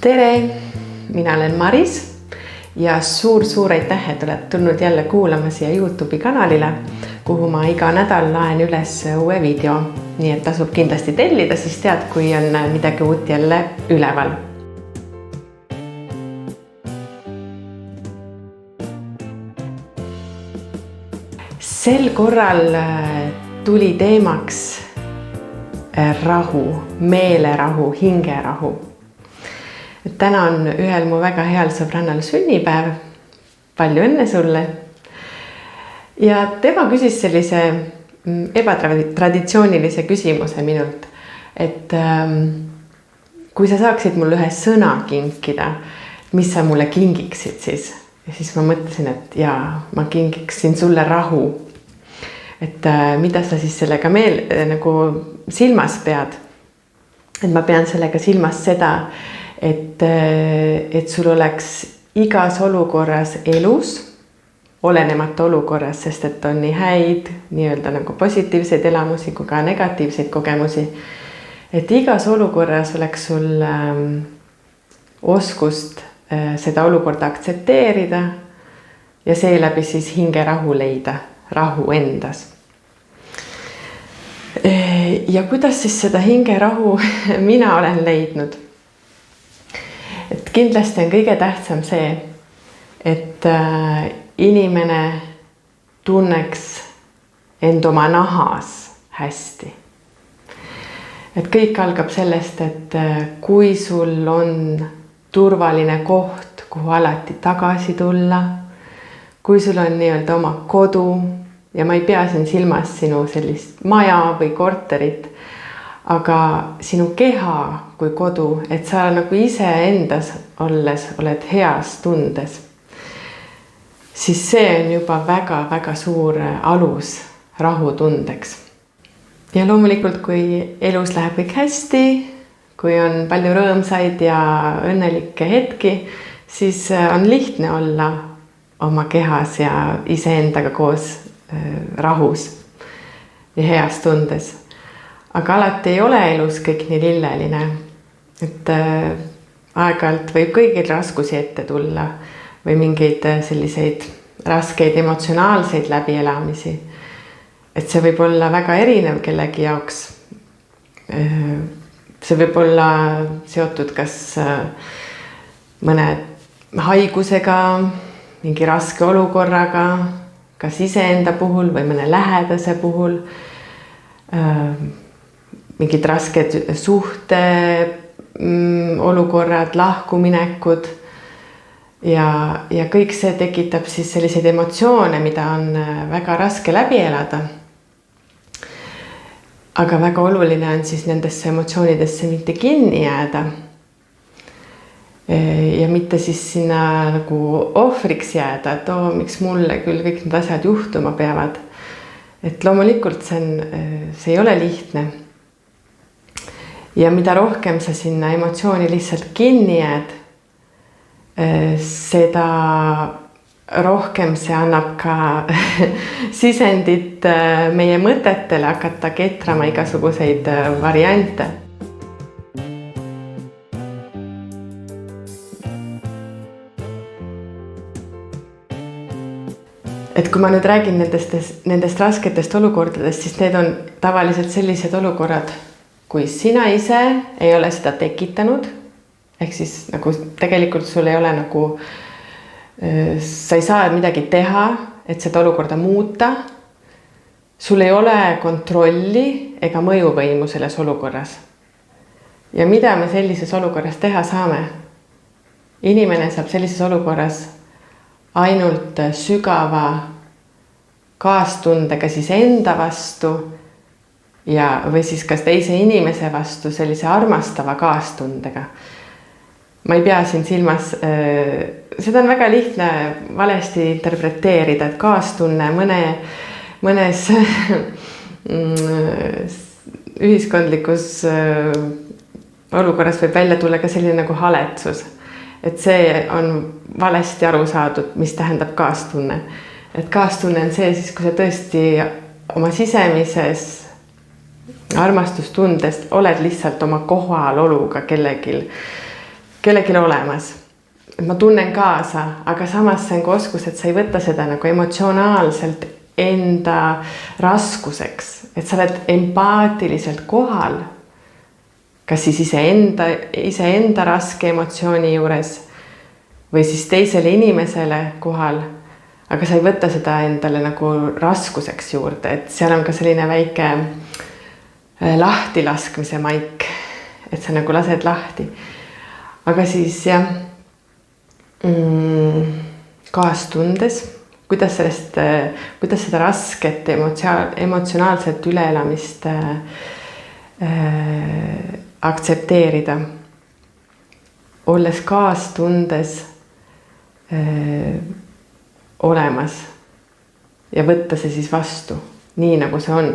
Tere! Mina olen Maris ja suur aitäh, et oled tulnud jälle kuulama siia YouTube'i kanalile, kuhu ma iga nädal laen üles uue video. Nii et tasub kindlasti tellida, siis tead, kui on midagi uut jälle üleval. Sel korral tuli teemaks rahu, meelerahu, hingerahu. Täna on ühel mu väga heal sõbrannal sünnipäev. Palju õnne sulle. Ja tema küsis sellise ebatraditsioonilise küsimuse minult, et kui sa saaksid mulle ühe sõna kinkida, mis sa mulle kingiksid siis? Ja siis ma mõtlesin, et ma kingiksin sulle rahu. Et mida sa siis sellega nagu silmas pead? Et ma pean sellega silmas seda, et sul oleks igas olukorras elus, olenemata olukorras, sest et on nii häid, nii-öelda nagu positiivseid elamusi kui ka negatiivseid kogemusi. Et igas olukorras oleks sul oskust seda olukorda aktsepteerida ja seeläbi siis hingerahu leida, rahu endas. Ja kuidas siis seda hingerahu mina olen leidnud? Et kindlasti on kõige tähtsam see, et inimene tunneks end oma nahas hästi. Et kõik algab sellest, et kui sul on turvaline koht, kuhu alati tagasi tulla, kui sul on nii-öelda oma kodu, ja ma ei pea siin silmas sinu sellist maja või korterit, aga sinu keha kui kodu, et sa nagu ise endas olles oled heas tundes, siis see on juba väga suur alus rahutundeks. Ja loomulikult, kui elus läheb kõik hästi, kui on palju rõõmsaid ja õnnelikke hetki, siis on lihtne olla oma kehas ja iseendaga koos rahus ja heas tundes. Aga alati ei ole elus kõik nii lilleline, et aeg-ajalt võib kõigil raskusi ette tulla või mingeid selliseid raskeid emotsionaalseid läbielamisi. Et see võib olla väga erinev kellegi jaoks. See võib olla seotud kas mõne haigusega, mingi raske olukorraga, kas iseenda puhul või mõne lähedase puhul, mingid rasked suhte olukorrad, lahkuminekud ja kõik see tekitab siis selliseid emotsioone, mida on väga raske läbi elada. Aga väga oluline on siis nendesse emotsioonidesse mitte kinni jääda ja mitte siis sinna nagu ohvriks jääda, et miks mulle küll kõik need asjad juhtuma peavad. Et loomulikult see ei ole lihtne. Ja mida rohkem sa sinna emotsiooni lihtsalt kinni jääd, seda rohkem see annab ka sisendit meie mõtetele hakata ketrama igasuguseid variante. Et kui ma nüüd räägin nendest rasketest olukordadest, siis need on tavaliselt sellised olukorrad, kui sina ise ei ole seda tekitanud, ehk siis nagu tegelikult sul ei ole nagu, sa ei saa midagi teha, et seda olukorda muuta, sul ei ole kontrolli ega mõjuvõimu selles olukorras. Ja mida me sellises olukorras teha saame? Inimene saab sellises olukorras ainult sügava kaastundega siis enda vastu või siis kas teise inimese vastu sellise armastava kaastundega. Ma ei pea siin silmas, seda on väga lihtne valesti interpreteerida, et kaastunne mõnes ühiskondlikus olukorras võib välja tulla ka selline nagu haletsus. Et see on valesti aru saadud, mis tähendab kaastunne. Et kaastunne on see siis, kui sa tõesti oma sisemises armastustundest, oled lihtsalt oma kohaloluga kellelgi olemas. Ma tunnen kaasa, aga samas see on ka oskus, et sa ei võta seda nagu emotsionaalselt enda raskuseks, et sa oled empaatiliselt kohal, kas siis iseenda raske emotsiooni juures või siis teisele inimesele kohal, aga sa ei võta seda endale nagu raskuseks juurde, et seal on ka selline väike lahtilaskmise maik, et sa nagu lased lahti. Aga siis jah, kaastundes, kuidas seda rasket emotsionaalset üleelamist aktsepteerida, olles kaastundes olemas ja võtta see siis vastu, nii nagu see on.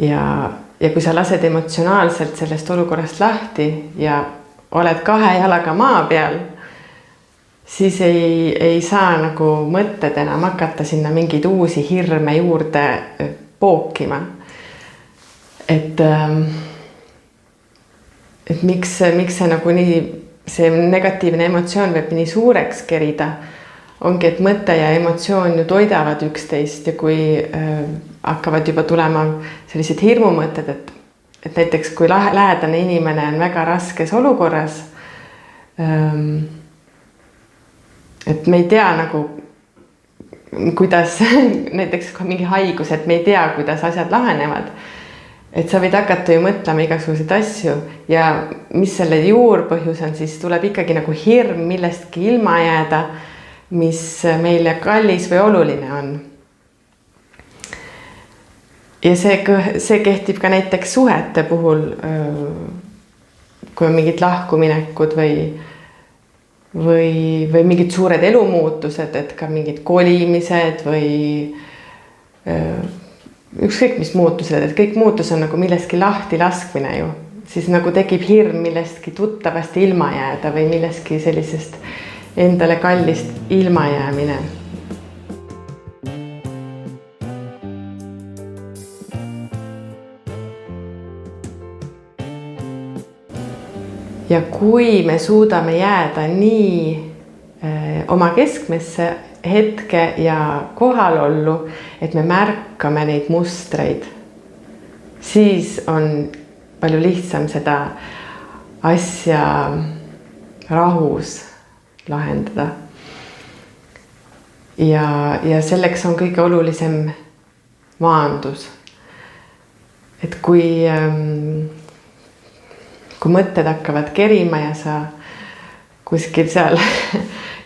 Ja kui sa lased emotsionaalselt sellest olukorrast lahti ja oled 2 jalaga maa peal, siis ei saa nagu mõtted enam hakata sinna mingeid uusi hirme juurde pookima. Et miks see nagu nii, see negatiivne emotsioon võib nii suureks kerida, ongi, et mõte ja emotsioon ju toidavad üksteist ja kui hakkavad juba tulema sellised hirmumõtted, et näiteks kui lähedane inimene on väga raskes olukorras, et me ei tea nagu, kuidas näiteks mingi haigus, et me ei tea, kuidas asjad lahenevad, et sa võid hakata ju mõtlema igasuguseid asju ja mis selle juurpõhjus on, siis tuleb ikkagi nagu hirm millestki ilma jääda, mis meile kallis või oluline on. Ja see kehtib ka näiteks suhete puhul, kui on mingid lahkuminekud või mingid suured elumuutused, et ka mingid kolimised või ükskõik mis muutused, et kõik muutus on nagu millestki lahti laskmine ju, siis nagu tekib hirm millestki tuttavast ilma jääda või millestki sellisest endale kallist ilma jäämine. Ja kui me suudame jääda nii oma keskmesse hetke ja kohalollu, et me märkame neid mustreid, siis on palju lihtsam seda asja rahus lahendada. Ja selleks on kõige olulisem maandus. Et kui mõtted hakkavad kerima ja sa kuskil seal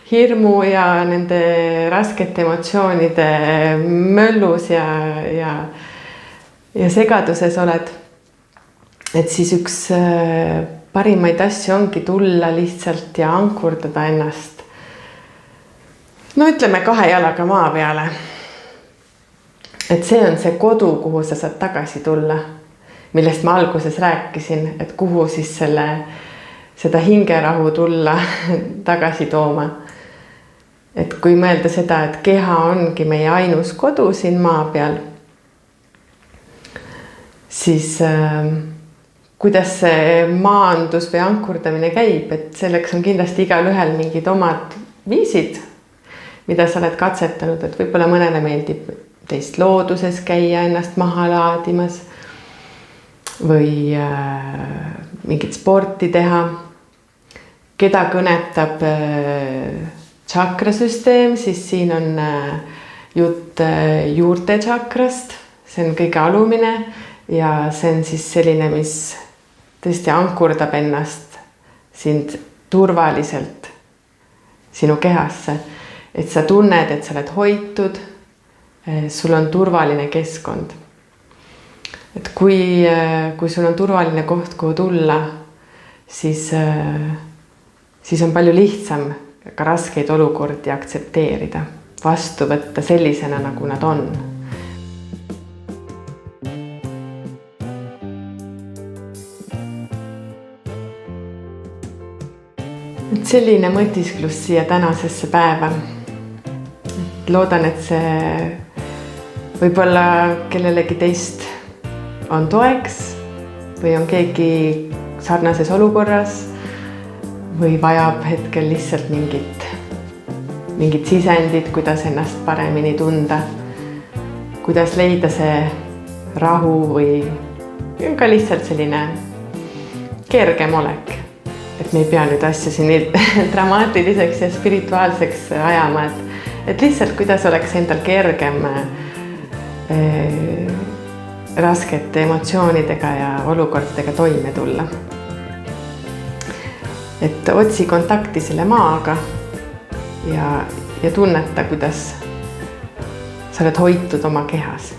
hirmu ja nende raskete emotsioonide möllus ja segaduses oled, et siis üks parimaid asju ongi tulla lihtsalt ja ankurdada ennast. No ütleme 2 jalaga maa peale. Et see on see kodu, kuhu sa saad tagasi tulla, millest ma alguses rääkisin, et kuhu siis seda hingerahu tulla tagasi tooma. Et kui mõelda seda, et keha ongi meie ainus kodu siin maa peal, siis kuidas see maandus või ankurdamine käib, et selleks on kindlasti igal ühel mingid omad viisid, mida sa oled katsetanud, et võib-olla mõnele meeldib teist looduses käia ennast maha laadimas või mingit sporti teha, keda kõnetab tšakrasüsteem, siis siin on jutt juurte tšakrast, see on kõige alumine ja see on siis selline, mis tõesti ankurdab ennast sind turvaliselt sinu kehasse, et sa tunned, et sa oled hoitud, sul on turvaline keskkond. Et kui sul on turvaline koht, kuhu tulla, siis on palju lihtsam ka raskeid olukordi aktsepteerida, vastu võtta sellisena, nagu nad on. Et selline mõtisklus siia tänasesse päeva. Loodan, et see võib-olla kellelegi teist on toeks või on keegi sarnases olukorras või vajab hetkel lihtsalt mingit sisendit, kuidas ennast paremini tunda, kuidas leida see rahu või ka lihtsalt selline kergem olek. Et me ei pea nüüd asja siin nii dramaatiliseks ja spirituaalseks ajama, et lihtsalt kuidas oleks endal kergem raskete emotsioonidega ja olukordadega toime tulla. Et otsi kontakti selle maaga ja tunneta, kuidas sa oled hoitud oma kehas.